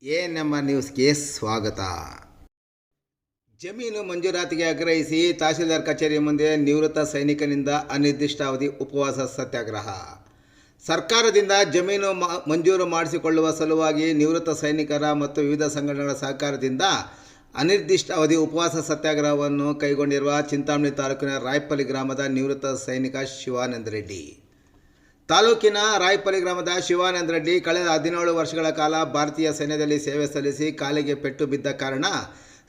ANM ನ್ಯೂಸ್ಗೆ ಸ್ವಾಗತ. ಜಮೀನು ಮಂಜೂರಾತಿಗೆ ಆಗ್ರಹಿಸಿ ತಹಶೀಲ್ದಾರ್ ಕಚೇರಿ ಮುಂದೆ ನಿವೃತ್ತ ಸೈನಿಕನಿಂದ ಅನಿರ್ದಿಷ್ಟಾವಧಿ ಉಪವಾಸ ಸತ್ಯಾಗ್ರಹ. ಸರ್ಕಾರದಿಂದ ಜಮೀನು ಮಂಜೂರು ಮಾಡಿಸಿಕೊಳ್ಳುವ ಸಲುವಾಗಿ ನಿವೃತ್ತ ಸೈನಿಕರ ಮತ್ತು ವಿವಿಧ ಸಂಘಟನೆಗಳ ಸಹಕಾರದಿಂದ ಅನಿರ್ದಿಷ್ಟಾವಧಿ ಉಪವಾಸ ಸತ್ಯಾಗ್ರಹವನ್ನು ಕೈಗೊಂಡಿರುವ ಚಿಂತಾಮಣಿ ತಾಲೂಕಿನ ರಾಯಪಲ್ಲಿ ಗ್ರಾಮದ ನಿವೃತ್ತ ಸೈನಿಕ ಶಿವಾನಂದ ರೆಡ್ಡಿ. ತಾಲೂಕಿನ ರಾಯಪಲ್ಲಿ ಗ್ರಾಮದ ಶಿವಾನಂದ ರೆಡ್ಡಿ ಕಳೆದ 17 ವರ್ಷಗಳ ಕಾಲ ಭಾರತೀಯ ಸೈನ್ಯದಲ್ಲಿ ಸೇವೆ ಸಲ್ಲಿಸಿ ಕಾಲಿಗೆ ಪೆಟ್ಟು ಬಿದ್ದ ಕಾರಣ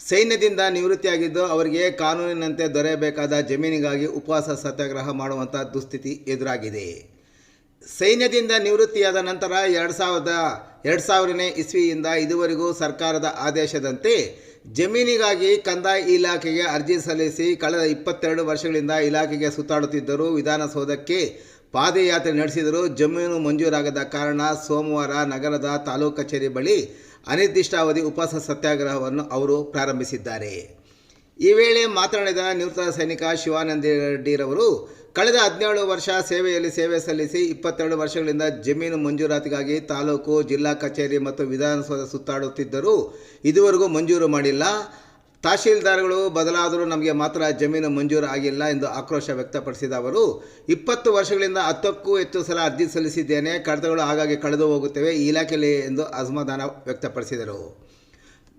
ಸೈನ್ಯದಿಂದ ನಿವೃತ್ತಿಯಾಗಿದ್ದು ಅವರಿಗೆ ಕಾನೂನಿನಂತೆ ದೊರೆಯಬೇಕಾದ ಜಮೀನಿಗಾಗಿ ಉಪವಾಸ ಸತ್ಯಾಗ್ರಹ ಮಾಡುವಂಥ ದುಸ್ಥಿತಿ ಎದುರಾಗಿದೆ. ಸೈನ್ಯದಿಂದ ನಿವೃತ್ತಿಯಾದ ನಂತರ 2000ನೇ ಇಸ್ವಿಯಿಂದ ಇದುವರೆಗೂ ಸರ್ಕಾರದ ಆದೇಶದಂತೆ ಜಮೀನಿಗಾಗಿ ಕಂದಾಯ ಇಲಾಖೆಗೆ ಅರ್ಜಿ ಸಲ್ಲಿಸಿ ಕಳೆದ 22 ವರ್ಷಗಳಿಂದ ಇಲಾಖೆಗೆ ಸುತ್ತಾಡುತ್ತಿದ್ದರೂ ವಿಧಾನಸೌಧಕ್ಕೆ ಪಾದಯಾತ್ರೆ ನಡೆಸಿದರೂ ಜಮೀನು ಮಂಜೂರಾಗದ ಕಾರಣ ಸೋಮವಾರ ನಗರದ ತಾಲೂಕು ಕಚೇರಿ ಬಳಿ ಅನಿರ್ದಿಷ್ಟಾವಧಿ ಉಪವಾಸ ಸತ್ಯಾಗ್ರಹವನ್ನು ಅವರು ಪ್ರಾರಂಭಿಸಿದ್ದಾರೆ. ಈ ವೇಳೆ ಮಾತನಾಡಿದ ನಿವೃತ್ತ ಸೈನಿಕ ಶಿವಾನಂದ ರೆಡ್ಡಿರವರು ಕಳೆದ 17 ವರ್ಷ ಸೇವೆಯಲ್ಲಿ ಸೇವೆ ಸಲ್ಲಿಸಿ 22 ವರ್ಷಗಳಿಂದ ಜಮೀನು ಮಂಜೂರಾತಿಗಾಗಿ ತಾಲೂಕು, ಜಿಲ್ಲಾ ಕಚೇರಿ ಮತ್ತು ವಿಧಾನಸೌಧ ಸುತ್ತಾಡುತ್ತಿದ್ದರೂ ಇದುವರೆಗೂ ಮಂಜೂರು ಮಾಡಿಲ್ಲ. ತಹಶೀಲ್ದಾರ್ಗಳು ಬದಲಾದರೂ ನಮಗೆ ಮಾತ್ರ ಜಮೀನು ಮಂಜೂರು ಆಗಿಲ್ಲ ಎಂದು ಆಕ್ರೋಶ ವ್ಯಕ್ತಪಡಿಸಿದ ಅವರು 20 ವರ್ಷಗಳಿಂದ 10ಕ್ಕೂ ಹೆಚ್ಚು ಸಲ ಅರ್ಜಿ ಸಲ್ಲಿಸಿದ್ದೇನೆ, ಕಡತಗಳು ಆಗಾಗ್ಗೆ ಕಳೆದು ಹೋಗುತ್ತವೆ ಈ ಇಲಾಖೆಯಲ್ಲಿ ಎಂದು ಅಸಮಾಧಾನ ವ್ಯಕ್ತಪಡಿಸಿದರು.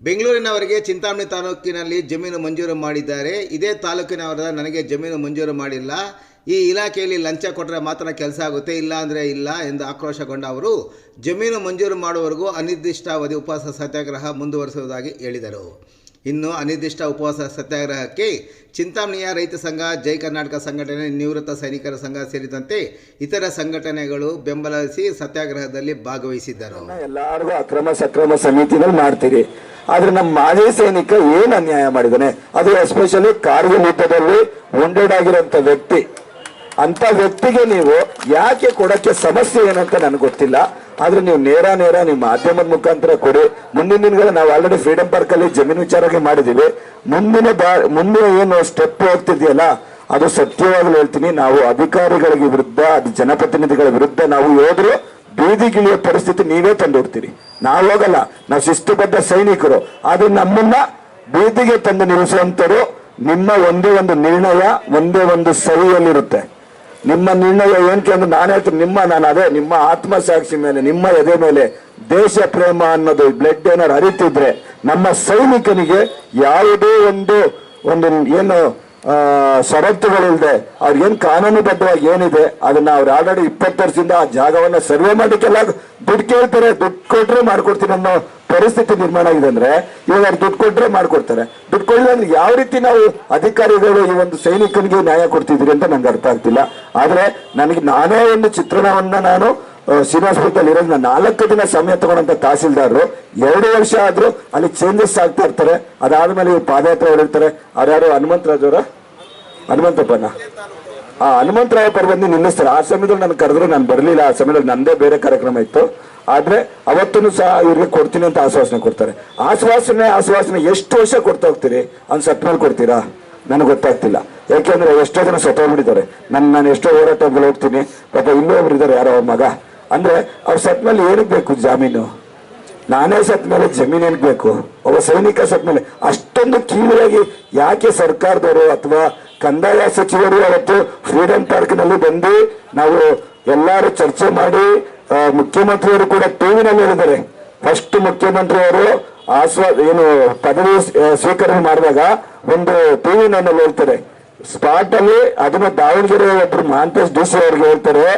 ಬೆಂಗಳೂರಿನವರಿಗೆ ಚಿಂತಾಮಣಿ ತಾಲೂಕಿನಲ್ಲಿ ಜಮೀನು ಮಂಜೂರು ಮಾಡಿದ್ದಾರೆ, ಇದೇ ತಾಲೂಕಿನವರ ನನಗೆ ಜಮೀನು ಮಂಜೂರು ಮಾಡಿಲ್ಲ, ಈ ಇಲಾಖೆಯಲ್ಲಿ ಲಂಚ ಕೊಟ್ಟರೆ ಮಾತ್ರ ಕೆಲಸ ಆಗುತ್ತೆ, ಇಲ್ಲ ಅಂದರೆ ಇಲ್ಲ ಎಂದು ಆಕ್ರೋಶಗೊಂಡ ಅವರು ಜಮೀನು ಮಂಜೂರು ಮಾಡುವವರೆಗೂ ಅನಿರ್ದಿಷ್ಟಾವಧಿ ಉಪವಾಸ ಸತ್ಯಾಗ್ರಹ ಮುಂದುವರಿಸುವುದಾಗಿ ಹೇಳಿದರು. ಇನ್ನು ಅನಿರ್ದಿಷ್ಟ ಉಪವಾಸ ಸತ್ಯಾಗ್ರಹಕ್ಕೆ ಚಿಂತಾಮಣಿಯ ರೈತ ಸಂಘ, ಜೈ ಕರ್ನಾಟಕ ಸಂಘಟನೆ, ನಿವೃತ್ತ ಸೈನಿಕರ ಸಂಘ ಸೇರಿದಂತೆ ಇತರ ಸಂಘಟನೆಗಳು ಬೆಂಬಲಿಸಿ ಸತ್ಯಾಗ್ರಹದಲ್ಲಿ ಭಾಗವಹಿಸಿದ್ದರು. ಎಲ್ಲರಿಗೂ ಅಕ್ರಮ ಸಕ್ರಮ ಸಮಿತಿಗಳು ಮಾಡ್ತೀರಿ, ಆದ್ರೆ ನಮ್ಮ ಮಾಜಿ ಸೈನಿಕ ಏನ್ ಅನ್ಯಾಯ ಮಾಡಿದಾನೆ, ಅದು ಎಸ್ಪೆಷಲಿ ಕಾರ್ಗಿಲ್ ಯುದ್ಧದಲ್ಲಿ ವುಂಡೆಡ್ ಆಗಿರೋಂಥ ವ್ಯಕ್ತಿ, ಅಂತ ವ್ಯಕ್ತಿಗೆ ನೀವು ಯಾಕೆ ಕೊಡಕ್ಕೆ ಸಮಸ್ಯೆ ಏನಂತ ನನಗೆ ಗೊತ್ತಿಲ್ಲ. ಆದ್ರೆ ನೀವು ನೇರ ನಿಮ್ಮ ಮಾಧ್ಯಮದ ಮುಖಾಂತರ ಕೊಡಿ. ಮುಂದಿನ ದಿನಗಳು ನಾವು ಆಲ್ರೆಡಿ ಫ್ರೀಡಂ ಪಾರ್ಕ್ ಅಲ್ಲಿ ಜಮೀನು ವಿಚಾರಕ್ಕೆ ಮಾಡಿದೀವಿ. ಮುಂದಿನ ಏನು ಸ್ಟೆಪ್ ಹೋಗ್ತಿದೆಯಲ್ಲ ಅದು ಸತ್ಯವಾಗ್ಲೂ ಹೇಳ್ತೀನಿ, ನಾವು ಅಧಿಕಾರಿಗಳಿಗೆ ವಿರುದ್ಧ, ಜನಪ್ರತಿನಿಧಿಗಳ ವಿರುದ್ಧ ನಾವು ಹೋದ್ರು ಬೀದಿಗಿಳಿಯೋ ಪರಿಸ್ಥಿತಿ ನೀವೇ ತಂದುಡ್ತೀರಿ. ನಾವು ಹೋಗಲ್ಲ, ನಾವು ಶಿಸ್ತುಬದ್ಧ ಸೈನಿಕರು. ಆದ್ರೆ ನಮ್ಮನ್ನ ಬೀದಿಗೆ ತಂದು ನಿಲ್ಲಿಸುವಂತರು ನಿಮ್ಮ ಒಂದೇ ಒಂದು ನಿರ್ಣಯ, ಒಂದೇ ಒಂದು ಸಹಿಯಲ್ಲಿರುತ್ತೆ. ನಿಮ್ಮ ನಿರ್ಣಯ ಏನಕ್ಕೆ ಅಂದ್ರೆ ನಾನು ಹೇಳ್ತೀನಿ, ನಿಮ್ಮ ಆತ್ಮಸಾಕ್ಷಿ ಮೇಲೆ, ನಿಮ್ಮ ಎದೆ ಮೇಲೆ ದೇಶ ಪ್ರೇಮ ಅನ್ನೋದು ಬ್ಲಡ್ ಏನಾರು ಹರಿತಿದ್ರೆ ನಮ್ಮ ಸೈನಿಕನಿಗೆ ಯಾವುದೇ ಒಂದು ಏನು ಷರತ್ತುಗಳಿಲ್ಲದೆ ಅವ್ರಿಗೇನು ಕಾನೂನುಬದ್ಧವಾಗಿ ಏನಿದೆ ಅದನ್ನ ಅವ್ರು ಆಲ್ರೆಡಿ 20 ವರ್ಷದಿಂದ ಆ ಜಾಗವನ್ನ ಸರ್ವೆ ಮಾಡಕ್ಕೆಲ್ಲ ದುಡ್ಡು ಕೇಳ್ತಾರೆ, ದುಡ್ಡು ಕೊಟ್ರೆ ಮಾಡ್ಕೊಡ್ತೀನಿ ಅನ್ನೋ ಪರಿಸ್ಥಿತಿ ನಿರ್ಮಾಣ ಆಗಿದೆ. ಅಂದ್ರೆ ಇವಾಗ ಅವ್ರು ದುಡ್ಡು ಕೊಟ್ರೆ ಮಾಡ್ಕೊಡ್ತಾರೆ, ದುಡ್ಡು ಕೊಡಲಿಲ್ಲ ಅಂದ್ರೆ ಯಾವ ರೀತಿ ನಾವು ಅಧಿಕಾರಿಗಳು ಈ ಒಂದು ಸೈನಿಕನಿಗೆ ನ್ಯಾಯ ಕೊಡ್ತಿದ್ರಿ ಅಂತ ನಂಗೆ ಅರ್ಥ ಆಗ್ತಿಲ್ಲ. ಆದ್ರೆ ನಾನೇ ಒಂದು ಚಿತ್ರಣವನ್ನ ನಾನು ಶ್ರೀನಿವಾಸಪುರದಲ್ಲಿ ಇರೋದು, 4 ದಿನ ಸಮಯ ತಗೊಂಡಂತ ತಹಸೀಲ್ದಾರರು 2 ವರ್ಷ ಆದ್ರೂ ಅಲ್ಲಿ ಚೇಂಜಸ್ ಆಗ್ತಾ ಇರ್ತಾರೆ. ಅದಾದ್ಮೇಲೆ ಇವ್ರು ಪಾದಯಾತ್ರೆ ಹೊಡಿರ್ತಾರೆ. ಅವ್ರ್ಯಾರು ಹನುಮಂತಪ್ಪನ ಹನುಮಂತರಾಯಪ್ಪರು ಬಂದು ನಿಲ್ಲಿಸ್ತಾರೆ. ಆ ಸಮಯದಲ್ಲಿ ನಾನು ಕರೆದ್ರು, ನಾನು ಬರ್ಲಿಲ್ಲ. ಆ ಸಮಯದಲ್ಲಿ ನಂದೇ ಬೇರೆ ಕಾರ್ಯಕ್ರಮ ಇತ್ತು. ಆದ್ರೆ ಅವತ್ತೂ ಸಹ ಇವ್ರಿಗೆ ಕೊಡ್ತೀನಿ ಅಂತ ಆಶ್ವಾಸನೆ ಕೊಡ್ತಾರೆ. ಆಶ್ವಾಸನೆ ಎಷ್ಟು ವರ್ಷ ಕೊಡ್ತಾ ಹೋಗ್ತೀರಿ? ಅವ್ನು ಸತ್ ಮೇಲೆ ಕೊಡ್ತೀರಾ? ನನಗೆ ಗೊತ್ತಾಗ್ತಿಲ್ಲ. ಯಾಕೆಂದ್ರೆ ಎಷ್ಟೋ ಜನ ಸತ್ತೋಗ್ಬಿಟ್ಟಿದ್ದಾರೆ. ನಾನು ಎಷ್ಟೋ ಹೋರಾಟಗಳು ಹೋಗ್ತೀನಿ, ಪಾಪ ಇನ್ನೂ ಒಬ್ರು ಇದ್ದಾರೆ, ಯಾರೋ ಅವ್ರ ಮಗ. ಅಂದ್ರೆ ಅವ್ರ ಸತ್ ಮೇಲೆ ಏನಕ್ಕೆ ಬೇಕು ಜಾಮೀನು? ನಾನೇ ಸತ್ ಮೇಲೆ ಜಮೀನು ಏನಕ್ಕೆ ಬೇಕು? ಒಬ್ಬ ಸೈನಿಕ ಸತ್ ಮೇಲೆ ಅಷ್ಟೊಂದು ಕೀಳಾಗಿ ಯಾಕೆ ಸರ್ಕಾರದವರು ಅಥವಾ ಕಂದಾಯ ಸಚಿವರು ಅವತ್ತು ಫ್ರೀಡಂ ಪಾರ್ಕ್ ನಲ್ಲಿ ಬಂದು ನಾವು ಎಲ್ಲರೂ ಚರ್ಚೆ ಮಾಡಿ, ಮುಖ್ಯಮಂತ್ರಿಯವರು ಕೂಡ ಟಿವಿನಲ್ಲಿ ಹೇಳಿದ್ದಾರೆ. ಫಸ್ಟ್ ಮುಖ್ಯಮಂತ್ರಿ ಅವರು ಪದವಿ ಸ್ವೀಕರಣೆ ಮಾಡಿದಾಗ ಒಂದು ಟಿವಿನಲ್ಲಿ ಹೇಳ್ತಾರೆ, ಸ್ಪಾಟ್ ಅಲ್ಲಿ ಅದನ್ನ ದಾವಣಗೆರೆ ಒಬ್ರು ಮಹಾಂತೇಶ್ ಡಿಸಿ ಅವ್ರಿಗೆ ಹೇಳ್ತಾರೆ,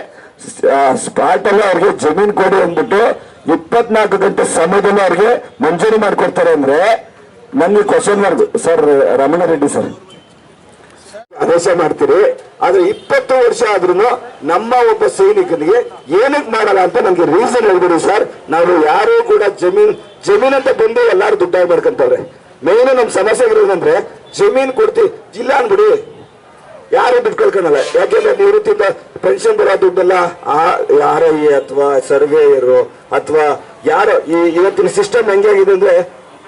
ಸ್ಪಾಟ್ ಅಲ್ಲಿ ಅವ್ರಿಗೆ ಜಮೀನ್ ಕೊಡಿ ಅಂದ್ಬಿಟ್ಟು 24 ಗಂಟೆ ಸಮಯದಲ್ಲಿ ಅವ್ರಿಗೆ ಮಂಜೂರಿ ಮಾಡ್ಕೊಡ್ತಾರೆ. ಅಂದ್ರೆ ನನ್ಗೆ question mark sir, Ramanareddy sir ಆದೇಶ ಮಾಡ್ತೀರಿ, ಆದ್ರೆ 20 ವರ್ಷ ಆದ್ರೂ ನಮ್ಮ ಒಬ್ಬ ಸೈನಿಕನಿಗೆ ಏನಕ್ಕೆ ಮಾಡಲ್ಲ ಅಂತ ನನ್ಗೆ ರೀಸನ್ ಹೇಳ್ಬಿಡಿ ಸರ್. ನಾವು ಯಾರು ಕೂಡ ಜಮೀನ್ ಅಂತ ಬಂದು ಎಲ್ಲಾರು ದುಡ್ಡಾಗಿ ಮಾಡ್ಕೊಂತವ್ರೆ. ಮೇನ್ ನಮ್ ಸಮಸ್ಯೆ ಇರೋದಂದ್ರೆ ಜಮೀನ್ ಕೊಡ್ತೀವಿ ಜಿಲ್ಲಾ ಅನ್ಬಿಡಿ, ಯಾರು ದುಡ್ಡು ಕಳ್ಕೊಳಲ್ಲ. ಯಾಕೆಂದ್ರೆ ನಿವೃತ್ತಿಯಿಂದ ಪೆನ್ಷನ್ ಬರೋ ದುಡ್ಡೆಲ್ಲ RI ಅಥವಾ ಸರ್ವೇಯರು ಅಥವಾ ಯಾರೋ ಇವತ್ತಿನ ಸಿಸ್ಟಮ್ ಹೆಂಗಾಗಿದೆ ಅಂದ್ರೆ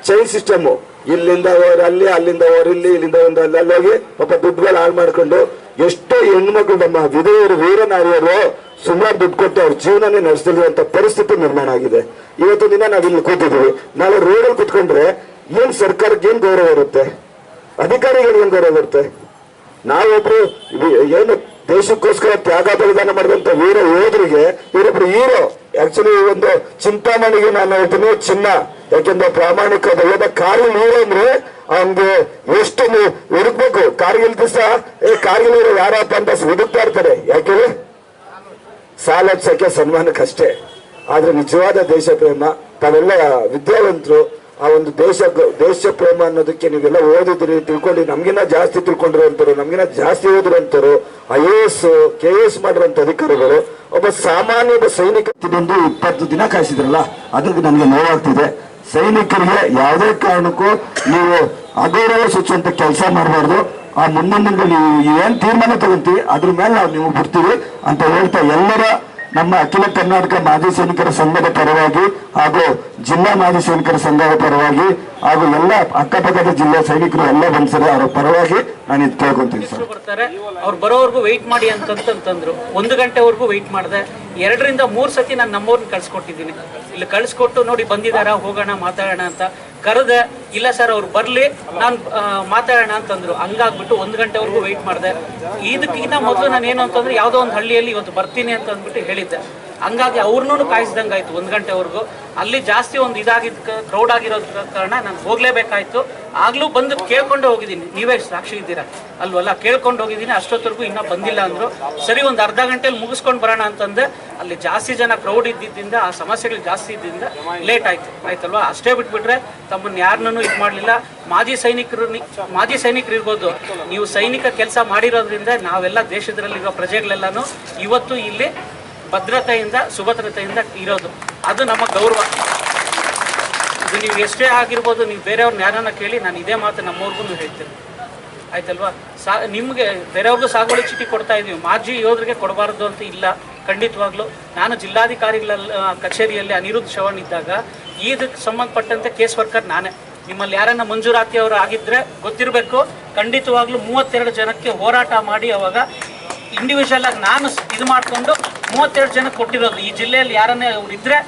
ಚೈನ್ ಸಿಸ್ಟಮ್. ಇಲ್ಲಿಂದ ಹೋರ್ ಅಲ್ಲಿ, ಅಲ್ಲಿಂದ ಹೋರ್ ಇಲ್ಲಿ, ಇಲ್ಲಿಂದ ಒಂದು ಅಲ್ಲಿ ಹೋಗಿ ಪಾಪ ದುಡ್ಡುಗಳು ಹಾಳು ಮಾಡ್ಕೊಂಡು ಎಷ್ಟೋ ಹೆಣ್ಮಕ್ಳು ನಮ್ಮ ವಿಧವೆಯರು ವೀರನಾರಿಯರು ಸುಮಾರು ದುಡ್ಡು ಕೊಟ್ಟು ಅವ್ರ ಜೀವನನೇ ನಡೆಸಲಿರುವಂತ ಪರಿಸ್ಥಿತಿ ನಿರ್ಮಾಣ ಆಗಿದೆ. ಇವತ್ತು ದಿನ ನಾವಿಲ್ಲಿ ಕೂತಿದ್ದೀವಿ, ನಾಳೆ ರೋಡಲ್ಲಿ ಕುತ್ಕೊಂಡ್ರೆ ಏನ್ ಸರ್ಕಾರಕ್ಕೆ ಏನ್ ಗೌರವ ಇರುತ್ತೆ, ಅಧಿಕಾರಿಗಳಿಗೆ ಏನ್ ಗೌರವ ಇರುತ್ತೆ? ನಾವೊಬ್ರು ಏನು ದೇಶಕ್ಕೋಸ್ಕರ ತ್ಯಾಗ ಬಲಿದಾನ ಮಾಡಿದಂತ ವೀರ ಯೋಧರಿಗೆ ಇವರೊಬ್ರು ಹೀರೋ. ಆಕ್ಚುಲಿ ಒಂದು ಚಿಂತಾಮಣಿಗೆ ನಾನು ಹೇಳ್ತೀನಿ ಚಿನ್ನ, ಯಾಕೆಂದ್ರೆ ಪ್ರಾಮಾಣಿಕ ಯೋಧ ಕಾರ್ಗಿಲ್ ಹೀರೋ ಅಂದ್ರೆ ಅವ್ನಿಗೆ ಎಷ್ಟು ಹುಡುಕ್ಬೇಕು. ಕಾರ್ಗಿಲ್ ದಿವಸ ಕಾರ್ಗಿಲ್ ಹೀರೋ ಯಾರಪ್ಪ ಅಂತ ಹುಡುಕ್ತಾ ಇರ್ತಾರೆ, ಯಾಕೆ ಸಾಲ ಹಚ್ಚಕ್ಕೆ ಸನ್ಮಾನಕ್ಕಷ್ಟೇ. ಆದ್ರೆ ನಿಜವಾದ ದೇಶ ಪ್ರೇಮ, ತಾವೆಲ್ಲ ವಿದ್ಯಾವಂತರು, ಆ ಒಂದು ದೇಶ ಪ್ರೇಮ ಅನ್ನೋದಕ್ಕೆ ನೀವೆಲ್ಲ ಓದಿದ್ರಿ, ತಿಳ್ಕೊಂಡು ನಮ್ಗಿನ್ನ ಜಾಸ್ತಿ ತಿಳ್ಕೊಂಡಿರೋಂಥವ್ರು, ನಮ್ಗಿನ್ನ ಜಾಸ್ತಿ ಓದಿರೋಂಥವ್ರು, IAS KS ಮಾಡಿರೋಂಥ ಅಧಿಕಾರಿಗಳು, ಒಬ್ಬ ಸಾಮಾನ್ಯ ಒಬ್ಬ ಸೈನಿಕ 20 ದಿನ ಕಾಯಿಸಿದ್ರಲ್ಲ, ಅದಕ್ಕೆ ನನಗೆ ನೋವಾಗ್ತಿದೆ. ಸೈನಿಕರಿಗೆ ಯಾವುದೇ ಕಾರಣಕ್ಕೂ ನೀವು ಅಗೌರವ ಸೂಚುವಂತ ಕೆಲಸ ಮಾಡಬಾರ್ದು. ಆ ಮುಂದಿನ ನೀವು ಏನ್ ತೀರ್ಮಾನ ತಗೊಂತೀವಿ ಅದ್ರ ಮೇಲೆ ನಾವು ನೀವು ಬಿಡ್ತೀವಿ ಅಂತ ಹೇಳ್ತಾ ಎಲ್ಲರ ನಮ್ಮ ಅಖಿಲ ಕರ್ನಾಟಕ ಮಾಜಿ ಸೈನಿಕರ ಸಂಘದ ಪರವಾಗಿ ಹಾಗೂ ಜಿಲ್ಲಾ ಮಾಜಿ ಸೈನಿಕರ ಸಂಘದ ಪರವಾಗಿ ಹಾಗೂ ಎಲ್ಲ ಅಕ್ಕಪಕ್ಕದ ಜಿಲ್ಲಾ ಸೈನಿಕರು ಎಲ್ಲ ಬಂದ್ಸರಿ ಅವರ ಪರವಾಗಿ ನಾನು ಇದು ಕೇಳ್ಕೊಂತೀನಿ ಸರ್. ಬರ್ತಾರೆ, ಅವ್ರು ಬರೋವರೆಗೂ ವೆಯ್ಟ್ ಮಾಡಿ ಅಂತಂತಂದ್ರು. 1 ಗಂಟೆವರೆಗೂ ವೆಯ್ಟ್ ಮಾಡಿದೆ. 2 ರಿಂದ 3 ಸತಿ ನಾನು ನಮ್ಮವ್ರನ್ನ ಕಳ್ಸಿಕೊಟ್ಟಿದ್ದೀನಿ. ಇಲ್ಲಿ ಕಳ್ಸಿಕೊಟ್ಟು ನೋಡಿ ಬಂದಿದಾರ, ಹೋಗೋಣ ಮಾತಾಡೋಣ ಅಂತ ಕರೆದೆ. ಇಲ್ಲ ಸರ್ ಅವ್ರು ಬರ್ಲಿ, ನಾನು ಮಾತಾಡೋಣ ಅಂತಂದ್ರು. ಹಂಗಾಗ್ಬಿಟ್ಟು 1 ಗಂಟೆವರೆಗೂ ವೆಯ್ಟ್ ಮಾಡಿದೆ. ಇದಕ್ಕಿಂತ ಮೊದಲು ನಾನು ಏನು ಅಂತಂದ್ರೆ ಯಾವುದೋ ಒಂದು ಹಳ್ಳಿಯಲ್ಲಿ ಇವತ್ತು ಬರ್ತೀನಿ ಅಂತ ಅಂದ್ಬಿಟ್ಟು ಹೇಳಿದ್ದೆ. ಹಂಗಾಗಿ ಅವ್ರನ್ನೂ ಕಾಯಿಸ್ದಂಗಾಯ್ತು 1 ಗಂಟೆವರೆಗೂ. ಅಲ್ಲಿ ಜಾಸ್ತಿ ಒಂದು ಇದಾಗಿದ್ದ ಕ್ರೌಡ್ ಆಗಿರೋದ ಕಾರಣ ನಾನು ಹೋಗ್ಲೇಬೇಕಾಯ್ತು. ಆಗ್ಲೂ ಬಂದು ಕೇಳ್ಕೊಂಡು ಹೋಗಿದ್ದೀನಿ, ನೀವೇ ಸಾಕ್ಷಿ ಇದ್ದೀರಾ ಅಲ್ವಲ್ಲ, ಕೇಳ್ಕೊಂಡು ಹೋಗಿದ್ದೀನಿ. ಅಷ್ಟೊತ್ತರೆಗೂ ಇನ್ನೂ ಬಂದಿಲ್ಲ ಅಂದರು. ಸರಿ ಒಂದು ಅರ್ಧ ಗಂಟೆಯಲ್ಲಿ ಮುಗಿಸ್ಕೊಂಡು ಬರೋಣ ಅಂತಂದೆ. ಅಲ್ಲಿ ಜಾಸ್ತಿ ಜನ ಕ್ರೌಡ್ ಇದ್ದಿದ್ದರಿಂದ, ಆ ಸಮಸ್ಯೆಗಳು ಜಾಸ್ತಿ ಇದ್ದಿಂದ ಲೇಟ್ ಆಯ್ತಲ್ವಾ. ಅಷ್ಟೇ ಬಿಟ್ಬಿಟ್ರೆ ತಮ್ಮನ್ನು ಯಾರನ್ನೂ ಇದು ಮಾಡಲಿಲ್ಲ. ಮಾಜಿ ಸೈನಿಕರು ಇರ್ಬೋದು, ನೀವು ಸೈನಿಕ ಕೆಲಸ ಮಾಡಿರೋದ್ರಿಂದ ನಾವೆಲ್ಲ ದೇಶದಲ್ಲಿರೋ ಪ್ರಜೆಗಳೆಲ್ಲನೂ ಇವತ್ತು ಇಲ್ಲಿ ಭದ್ರತೆಯಿಂದ ಸುಭದ್ರತೆಯಿಂದ ಇರೋದು, ಅದು ನಮ್ಮ ಗೌರವ. ಇದು ನೀವು ಎಷ್ಟೇ ಆಗಿರ್ಬೋದು, ನೀವು ಬೇರೆಯವ್ರನ್ನ ಯಾರನ್ನ ಕೇಳಿ, ನಾನು ಇದೇ ಮಾತು ನಮ್ಮವ್ರಿಗೂ ಹೇಳ್ತೀನಿ ಆಯ್ತಲ್ವಾ. ನಿಮಗೆ ಬೇರೆಯವ್ರಿಗೂ ಸಾಗುವಳಿ ಚೀಟಿ ಕೊಡ್ತಾ ಇದೀವಿ, ಮಾಜಿ ಯೋಧರಿಗೆ ಕೊಡಬಾರ್ದು ಅಂತ ಇಲ್ಲ. ಖಂಡಿತವಾಗ್ಲೂ ನಾನು ಜಿಲ್ಲಾಧಿಕಾರಿಗಳ ಕಚೇರಿಯಲ್ಲಿ ಅನಿರುದ್ಧ್ ಶ್ರವಣ್ ಇದ್ದಾಗ ಇದಕ್ಕೆ ಸಂಬಂಧಪಟ್ಟಂತೆ ಕೇಸ್ ವರ್ಕರ್ ನಾನೇ. ನಿಮ್ಮಲ್ಲಿ ಯಾರನ್ನ ಮಂಜೂರಾತಿ ಅವರು ಆಗಿದ್ರೆ ಗೊತ್ತಿರಬೇಕು. ಖಂಡಿತವಾಗ್ಲೂ 32 ಜನಕ್ಕೆ ಹೋರಾಟ ಮಾಡಿ ಅವಾಗ ಇಂಡಿವಿಜುವಲ್ ಆಗಿ ನಾನು ಇದು ಮಾಡಿಕೊಂಡು 32 ಜನಕ್ಕೆ ಕೊಟ್ಟಿರೋದು. ಈ ಜಿಲ್ಲೆಯಲ್ಲಿ ಯಾರನ್ನೇ ಅವ್ರು ಇದ್ರೆ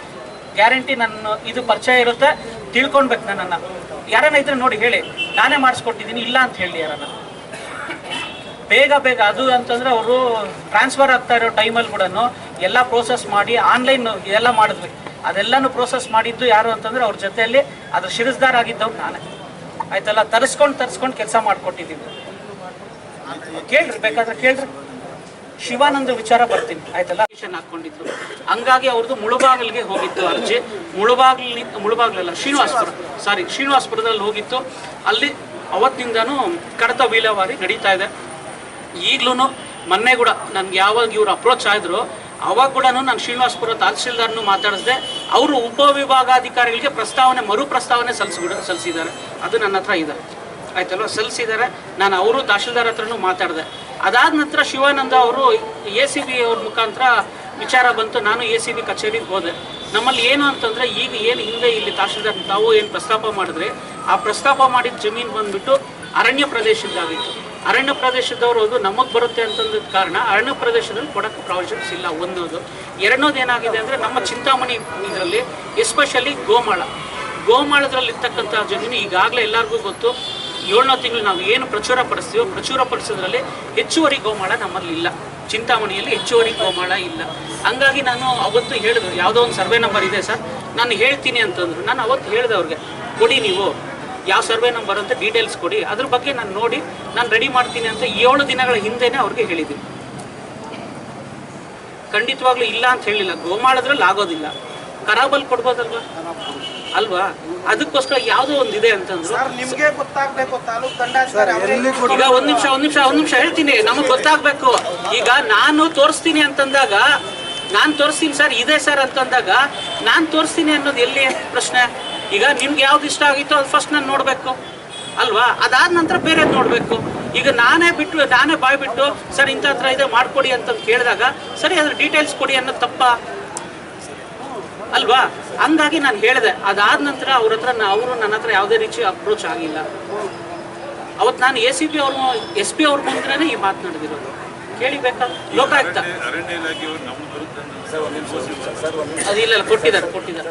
ಗ್ಯಾರಂಟಿ ನನ್ನ ಇದು ಪರಿಚಯ ಇರುತ್ತೆ, ತಿಳ್ಕೊಳ್ಬೇಕು. ನನ್ನನ್ನು ಯಾರನ್ನ ಇದ್ರೆ ನೋಡಿ ಹೇಳಿ, ನಾನೇ ಮಾಡಿಸ್ಕೊಟ್ಟಿದ್ದೀನಿ. ಇಲ್ಲ ಅಂತ ಹೇಳಿ ಯಾರನ್ನ ಬೇಗ ಅದು ಅಂತಂದ್ರೆ ಅವರು ಟ್ರಾನ್ಸ್ಫರ್ ಆಗ್ತಾ ಇರೋ ಟೈಮಲ್ಲಿ ಕೂಡ ಎಲ್ಲ ಪ್ರೋಸೆಸ್ ಮಾಡಿ ಆನ್ಲೈನ್ ಎಲ್ಲ ಮಾಡಿದ್ವಿ. ಅದೆಲ್ಲನೂ ಪ್ರೋಸೆಸ್ ಮಾಡಿದ್ದು ಯಾರು ಅಂತಂದ್ರೆ ಅವ್ರ ಜೊತೆಯಲ್ಲಿ ಅದ್ರ ಶಿರಸ್ದಾರ್ ಆಗಿದ್ದವ್ರು ನಾನೇ ಆಯ್ತಲ್ಲ. ತರಿಸ್ಕೊಂಡು ಕೆಲಸ ಮಾಡಿಕೊಟ್ಟಿದ್ದೀವಿ. ಕೇಳ್ರಿ, ಬೇಕಾದ್ರೆ ಕೇಳ್ರಿ. ಶಿವಾನಂದ ವಿಚಾರ ಬರ್ತೀನಿ ಆಯ್ತಲ್ಲ. ಹಾಕೊಂಡಿದ್ರು, ಹಂಗಾಗಿ ಅವ್ರದ್ದು ಮುಳುಬಾಗಿಲಿಗೆ ಹೋಗಿತ್ತು ಅರ್ಜಿ. ಮುಳುಬಾಗಿಲಲ್ಲ ಶ್ರೀನಿವಾಸಪುರದಲ್ಲಿ ಹೋಗಿತ್ತು. ಅಲ್ಲಿ ಅವತ್ತಿಂದನೂ ಕಡತ ವಿಲೇವಾರಿ ನಡೀತಾ ಇದೆ. ಈಗಲೂ ಮೊನ್ನೆ ಕೂಡ ನನ್ಗೆ ಯಾವಾಗ ಇವ್ರು ಅಪ್ರೋಚ್ ಆದ್ರು ಅವಾಗ ಕೂಡ ನಾನು ಶ್ರೀನಿವಾಸಪುರ ತಹಸೀಲ್ದಾರ್ನು ಮಾತಾಡಿಸಿದೆ. ಅವರು ಉಪವಿಭಾಗಾಧಿಕಾರಿಗಳಿಗೆ ಮರು ಪ್ರಸ್ತಾವನೆ ಸಲ್ಲಿಸಿದ್ದಾರೆ. ಅದು ನನ್ನ ಹತ್ರ ಇದೆ ಆಯ್ತಲ್ವ, ಸಲ್ಲಿಸಿದ್ದಾರೆ. ನಾನು ಅವರು ತಹಶೀಲ್ದಾರ್ ಹತ್ರನೂ ಮಾತಾಡಿದೆ. ಅದಾದ ನಂತರ ಶಿವಾನಂದ ಅವರು ACB ಅವ್ರ ಮುಖಾಂತರ ವಿಚಾರ ಬಂತು. ನಾನು ACB ಕಚೇರಿಗೆ ಹೋದೆ. ನಮ್ಮಲ್ಲಿ ಏನು ಅಂತಂದರೆ, ಈಗ ಏನು ಹಿಂದೆ ಇಲ್ಲಿ ತಹಶೀಲ್ದಾರ್ ತಾವು ಏನು ಪ್ರಸ್ತಾಪ ಮಾಡಿದ್ರೆ, ಆ ಪ್ರಸ್ತಾಪ ಮಾಡಿದ ಜಮೀನು ಬಂದುಬಿಟ್ಟು ಅರಣ್ಯ ಪ್ರದೇಶದ್ದಾಗಿತ್ತು. ಅರಣ್ಯ ಪ್ರದೇಶದವರು ಅದು ನಮಗೆ ಬರುತ್ತೆ ಅಂತಂದ ಕಾರಣ ಅರಣ್ಯ ಪ್ರದೇಶದಲ್ಲಿ ಕೊಡೋಕ್ಕೆ ಪ್ರಾವಿಷನ್ಸ್ ಇಲ್ಲ. ಒಂದೋದು. ಎರಡನೇದು ಏನಾಗಿದೆ ಅಂದರೆ, ನಮ್ಮ ಚಿಂತಾಮಣಿ ಇದರಲ್ಲಿ ಎಸ್ಪೆಷಲಿ ಗೋಮಾಳದಲ್ಲಿರ್ತಕ್ಕಂಥ ಜಮೀನು ಈಗಾಗಲೇ ಎಲ್ಲರಿಗೂ ಗೊತ್ತು. 7ನೇ ತಿಂಗಳು ನಾವು ಏನು ಪ್ರಚುರಪಡಿಸೋದ್ರಲ್ಲಿ ಹೆಚ್ಚುವರಿ ಗೋಮಾಳ ನಮ್ಮಲ್ಲಿ ಇಲ್ಲ. ಚಿಂತಾಮಣಿಯಲ್ಲಿ ಹೆಚ್ಚುವರಿ ಗೋಮಾಳ ಇಲ್ಲ. ಹಂಗಾಗಿ ನಾನು ಅವತ್ತು ಹೇಳಿದ್ರು, ಯಾವುದೋ ಒಂದು ಸರ್ವೆ ನಂಬರ್ ಇದೆ ಸರ್, ನಾನು ಹೇಳ್ತೀನಿ ಅಂತಂದ್ರು. ನಾನು ಅವತ್ತು ಹೇಳಿದೆ ಅವ್ರಿಗೆ, ಕೊಡಿ ನೀವು ಯಾವ ಸರ್ವೆ ನಂಬರ್ ಅಂತ ಡೀಟೇಲ್ಸ್ ಕೊಡಿ, ಅದ್ರ ಬಗ್ಗೆ ನಾನು ನೋಡಿ ನಾನು ರೆಡಿ ಮಾಡ್ತೀನಿ ಅಂತ 7 ದಿನಗಳ ಹಿಂದೆನೇ ಅವ್ರಿಗೆ ಹೇಳಿದ್ದೀನಿ. ಖಂಡಿತವಾಗ್ಲೂ ಇಲ್ಲ ಅಂತ ಹೇಳಿಲ್ಲ. ಗೋಮಾಳದ್ರಲ್ಲಿ ಆಗೋದಿಲ್ಲ, ಖರಾಬಲ್ಲಿ ಕೊಡ್ಬೋದಲ್ವಾ ಅಲ್ವಾ. ಅದಕ್ಕೋಸ್ಕರ ಯಾವುದೋ ಒಂದು ಇದೆ ಅಂತಂದ್ರು. ಈಗ ಒಂದ್ ನಿಮಿಷ ಹೇಳ್ತೀನಿ, ನಮಗೆ ಗೊತ್ತಾಗ್ಬೇಕು. ಈಗ ನಾನು ತೋರಿಸ್ತೀನಿ ಅಂತಂದಾಗ, ನಾನು ತೋರಿಸ್ತೀನಿ ಸರ್ ಇದೆ ಸರ್ ಅಂತಂದಾಗ ನಾನು ತೋರಿಸ್ತೀನಿ ಅನ್ನೋದು ಎಲ್ಲಿ ಪ್ರಶ್ನೆ. ಈಗ ನಿಮ್ಗೆ ಯಾವ್ದು ಇಷ್ಟ ಆಗಿತ್ತು ಅದು ಫಸ್ಟ್ ನಾನು ನೋಡಬೇಕು ಅಲ್ವಾ. ಅದಾದ ನಂತರ ಬೇರೆದು ನೋಡಬೇಕು. ಈಗ ನಾನೇ ಬಾಯ್ ಬಿಟ್ಟು ಸರ್ ಇಂಥ ಹತ್ರ ಇದೆ ಮಾಡಿಕೊಡಿ ಅಂತ ಕೇಳಿದಾಗ, ಸರಿ ಅದ್ರ ಡೀಟೇಲ್ಸ್ ಕೊಡಿ ಅನ್ನೋದು ತಪ್ಪ. ಅಲ್ವಾ? ಹಂಗಾಗಿ ನಾನು ಹೇಳಿದೆ. ಅದಾದ ನಂತರ ಅವ್ರ ಹತ್ರ ಅವರು ನನ್ನ ಹತ್ರ ಯಾವುದೇ ರೀತಿ ಅಪ್ರೋಚ್ ಆಗಿಲ್ಲ. ಅವತ್ತು ನಾನು ACP ಅವರು SP ಅವ್ರ ಮುಂದ್ರೇ ಈ ಮಾತನಾಡಿದಿರೋದು. ಕೇಳಿಬೇಕಾದ್ರೆ ಲೋಕಾಯುಕ್ತ ಅರಣ್ಯ ಇಲಾಖೆಯವರು ನಮ್ಮ ವಿರುದ್ಧ ಅದಿಲ್ಲ, ಕೊಟ್ಟಿದ್ದಾರೆ. ಕೊಟ್ಟಿದ್ದಾರೆ.